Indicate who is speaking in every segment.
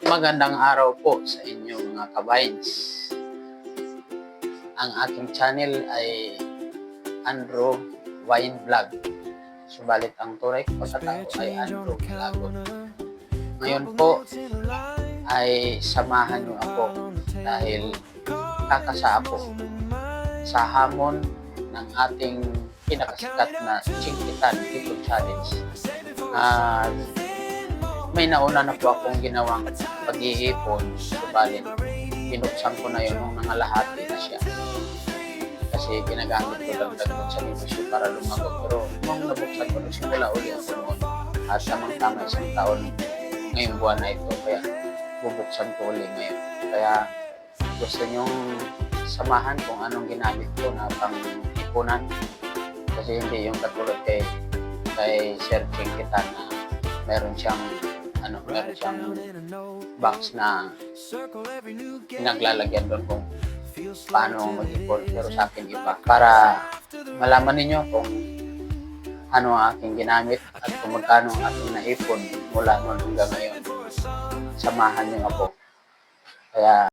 Speaker 1: Magandang araw po sa inyo mga kabayns. Ang aking channel ay Andrew Wine Vlog. Subalit ang tunay ko pagkatao ay Andrew Vlog. Ngayon po ay samahan niyo ako dahil kakasa ako sa hamon ng ating pinakasikat na Chingkitan YouTube Challenge. May nauna na po akong ginawang pag-iipon, subalit binuksan ko na yun nung nangalahati na siya. Kasi ginagamit ko dagdag sa negosyo para lumago. Pero nung nabuksan ko, nagsimula uli ako noon. At tamang-tama isang taon ngayong buwan na ito. Kaya bubuksan ko uli ngayon. Kaya gusto nyong samahan kung anong ginamit ko na pang-ipunan. Kasi hindi yung katulad kay Sir Chingkitan na meron siyang box na pinaglalagyan doon kung paano mag-ipon. Pero sa akin iba. Para malaman ninyo kung ano ang aking ginamit at kung magkano ang aking naipon mula noon hanggang ngayon. Samahan niyo ako. Kaya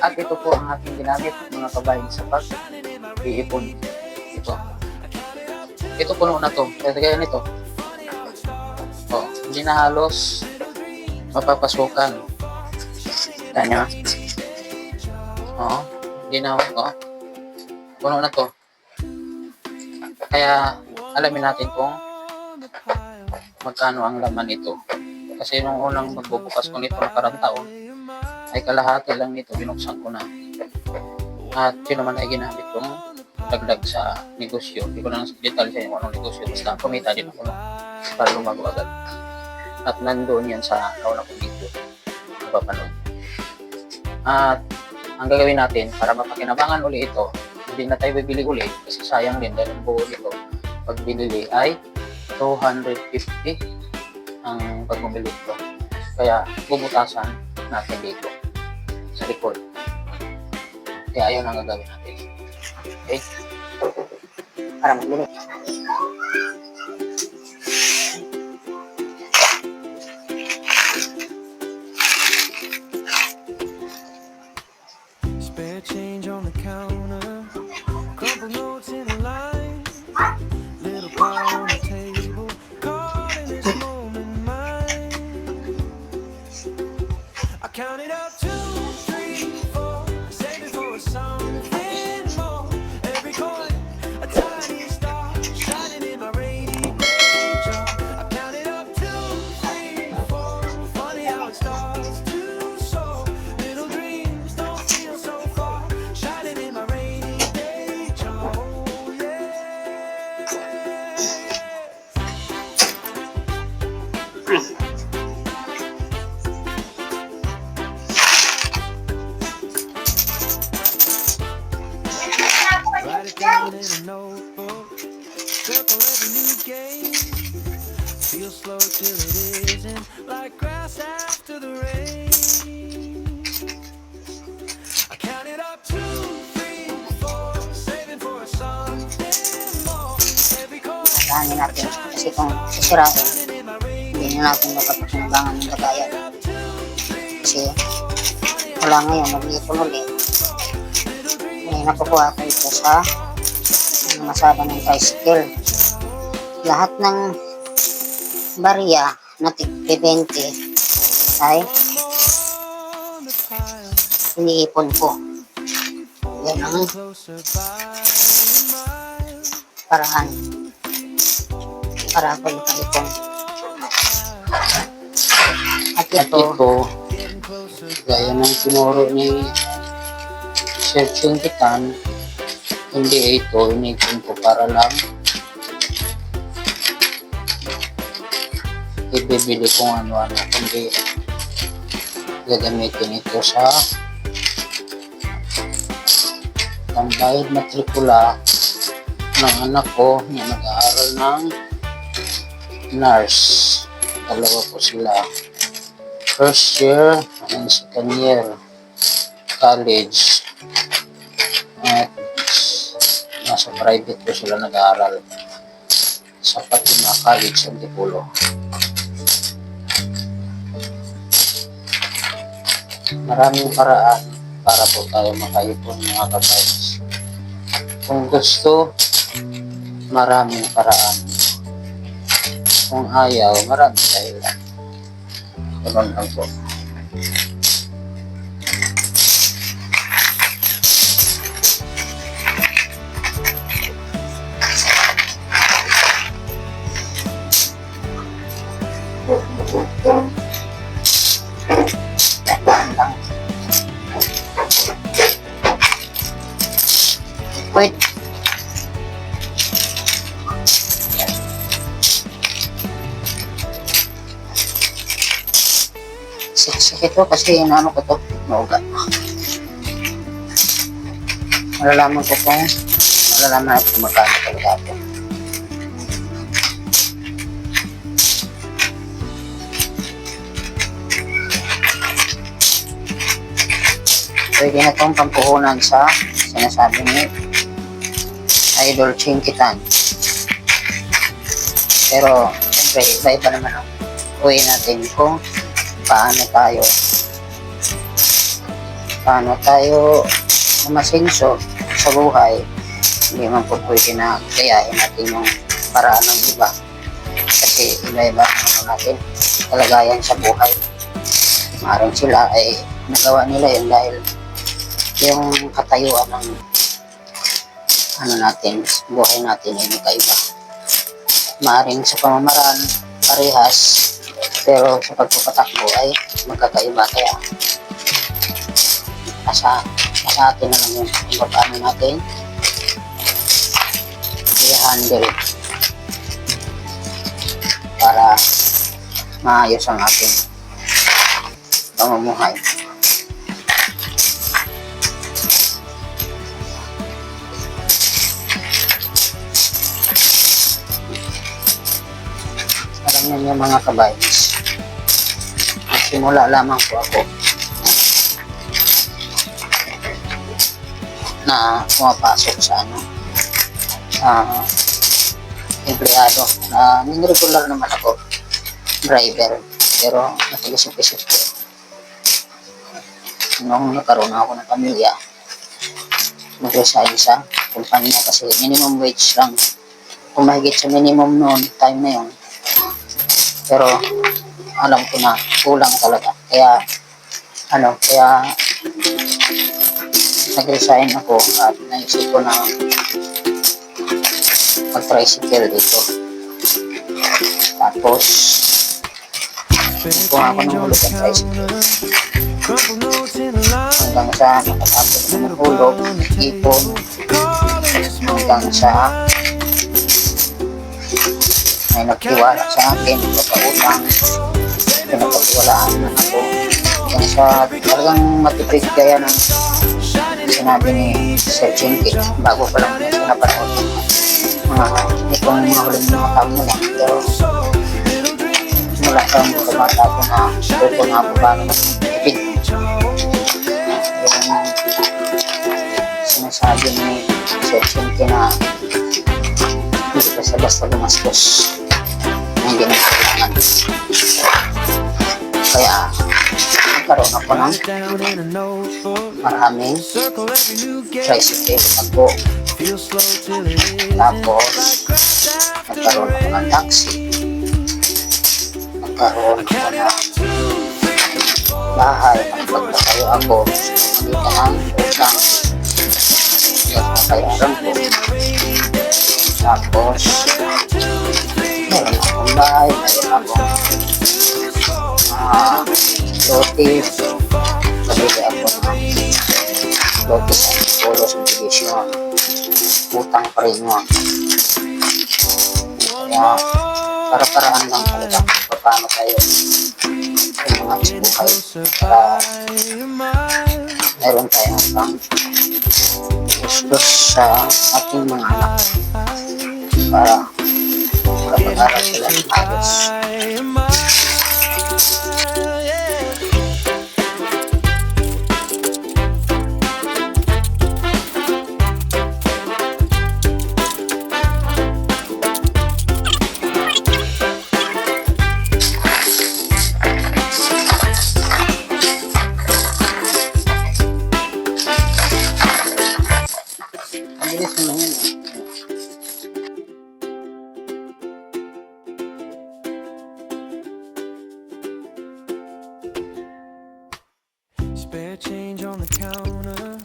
Speaker 1: at ito po ang aking ginamit mga kabayan sa pag-iipon. Ito puno na to. Kaya nito. Oh, hindi na halos mapapasukan. Kanya. Oh, hindi na. Oh, puno na to. Kaya alamin natin kung magkano ang laman ito. Kasi nung unang magbubukas ko nito nakarang taon, ay kalahati lang nito, binuksan ko na. At yun naman ay ginamit kong dagdag sa negosyo. Hindi ko na detalye sa inyo kung anong negosyo. Basta kumita din ako para lumago agad. At nandoon yan sa nauna kong video. Napapanood. At ang gagawin natin para mapakinabangan uli ito, hindi na tayo bibili uli kasi sayang din dahil ang buo nito pag binili ay 250 ang pagbumili ito. Kaya bubutasan natin dito sa likod. Kaya ayun ang gagawin natin. Okay? Para magbili.
Speaker 2: Spare change on the counter, couple notes in a line, little pile on the table, caught in this moment mine. I counted up 2, 3, 4, saving for something more. Every coin, a tiny star, shining in my rainy day jar. I counted up 2, 3, 4, funny how it starts to soar. Little dreams don't feel so far, shining in my rainy day jar. Oh yeah. Write it down in a notebook, circle every new game. Feel slow till it isn't, like grass after the rain. I counted up 2, 3, 4, saving for something more. Every coin,
Speaker 3: Tatahanin natin kasi kung sisirain,
Speaker 2: shining in my rain.
Speaker 3: hindi na natin mapapakinabangan ng lagayan. Kasi wala ngayon, mag-iipon ulit. May nakukuha ko ito sa masada ng tricycle. Lahat ng barya na tig-20 ay iniipon ko. Yan ang
Speaker 2: Closer by miles.
Speaker 3: paraan para ako makaipon. At
Speaker 1: At
Speaker 3: ito,
Speaker 1: ito, gaya ng tinuro ni Sir Chingkitan, hindi ito inipon ko para lang ibibili kung ano-ano, kundi gagamitin ito sa ang bayad matrikula ng anak ko na nag-aaral ng nurse. Dalawa po sila. First year and second year college. At nasa private po sila nag-aaral sa Fatima College sa Antipolo. Maraming paraan para po tayo makaipon mga kabayas. Kung gusto, maraming paraan. Kung ayaw, maraming dahilan. Ganun lang po. Lang. Wait. Siksik ito kasi inaano ko ito. Mauga. Malalaman ko kung malalaman natin kung magkano talaga ito. Pwede na itong pampuhunan sa sinasabi ni Idol Chinkitan. Pero, siyempre, iba-iba naman ang way natin kung paano tayo umasenso sa buhay. Hindi man po pwede na gayahin natin yung paraan ng iba. Kasi iba-iba ang natin kalagayan sa buhay. Maaaring sila ay nagawa nila yun dahil yung katayuan ng buhay natin ay magkaiba. Maaaring sa pamamaraan parehas, pero sa pagpapatakbo ay magkakaiba. Kaya nasa atin na lang yung kung paano natin i-handle para maayos ang ating pamumuhay. Alam niyo mga kabayis, nagsimula lamang po ako na pumapasok sa empleyado na regular naman ako, driver, pero nag-isip-isip ko nung nagkaroon ako ng pamilya, mag-resign sa kumpanya kasi minimum wage lang, kung mahigit sa minimum noon, time na yun. Pero alam ko na kulang talaga, kaya nag-resign ako at naisip ko na mag-tricycle dito. Tapos kung ako ng hulog ang tricycle hanggang sa nakatapos ng hulog, ipon hanggang sa may nagtiwala sa akin, nagpapautang, pinapatiwalaan na ako. Hanggang sa talagang matipid gaya ng sinabi ni Sir Chinky, bago pa lang niya pinapanood itong mga huling mga taon na lang. Pero mula sa mga bata ko na tuto na ako paano matipid. Yung sinasabi ni Sir Chinky na hindi basta-basta gumastos na hindi na kailangan. Kaya nagkaroon ako ng maraming tricycle ako. Tapos nagkaroon ako ng taxi, nagkaroon ako ng bahay, nagpagpatayo ako dito ng utang nagpapayaran ko. Tapos meron akong bahay, meron akong lote, nabili ako ng lote sa Antipolo subdivision, utang pa rin yun. Kaya para-paraan lang talaga kung paano tayo umangat sa buhay para meron tayong utang
Speaker 3: gastos sa ating mga anak para makapag-aral sila ng ayos. Ang bilis mo lang yun.
Speaker 2: Spare change on the counter,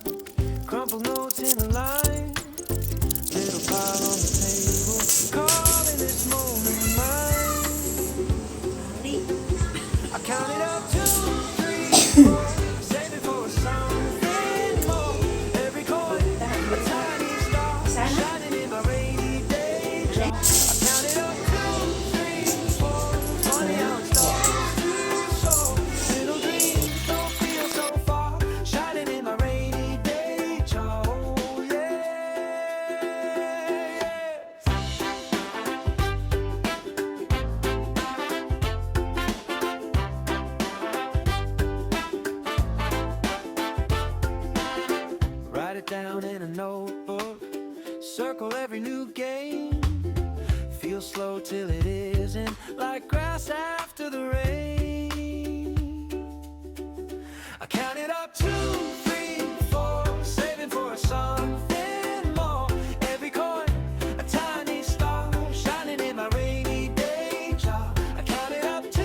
Speaker 2: crumpled notes in a line, little pile on the table, calling this moment mine. I counted up 2, 3, 4, saving for something more. Every coin, a tiny star, shining in my rainy day. I counted up 2, 3, 4, funny how it starts to show. Little dreams don't feel so far, shining in my rainy day. Oh yeah. Write it down in a notebook, circle every new gain. Feel slow till it isn't, like grass after the rain. I counted up 2, 3, 4, saving for something more. Every coin, a tiny star, shining in my rainy day jar. I counted up 2,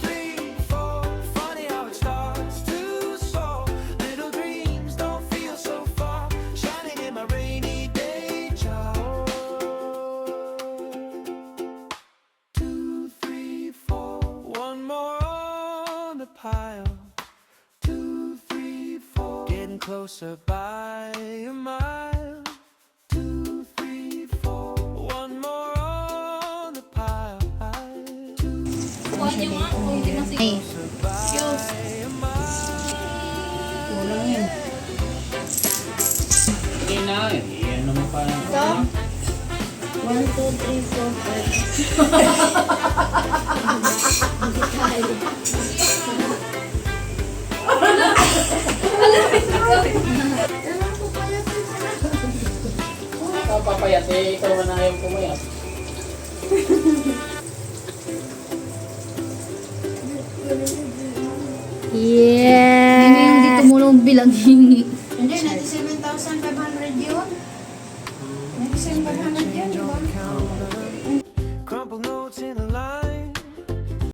Speaker 2: 3, 4, funny how it starts to soar. Little dreams don't feel so far, shining in my rainy day jar. 2, 3, 4, one more on the pile. 2, 3, 4, getting closer by a mile. 2, 3, 4, one more on the pile. 2,
Speaker 3: Ay,
Speaker 2: by a mile.
Speaker 3: kulang yun.
Speaker 1: Hindi na, yan naman pa.
Speaker 3: 1, 2, 3, 4, 5.
Speaker 1: Papayat eh, ikaw na ayaw pumayat.
Speaker 4: Yeah! Hindi yung dito mo lang bilang hingi.
Speaker 5: Hindi, 97,500 yun. 97,500 yun, di ba?
Speaker 2: Crumpled notes in a line.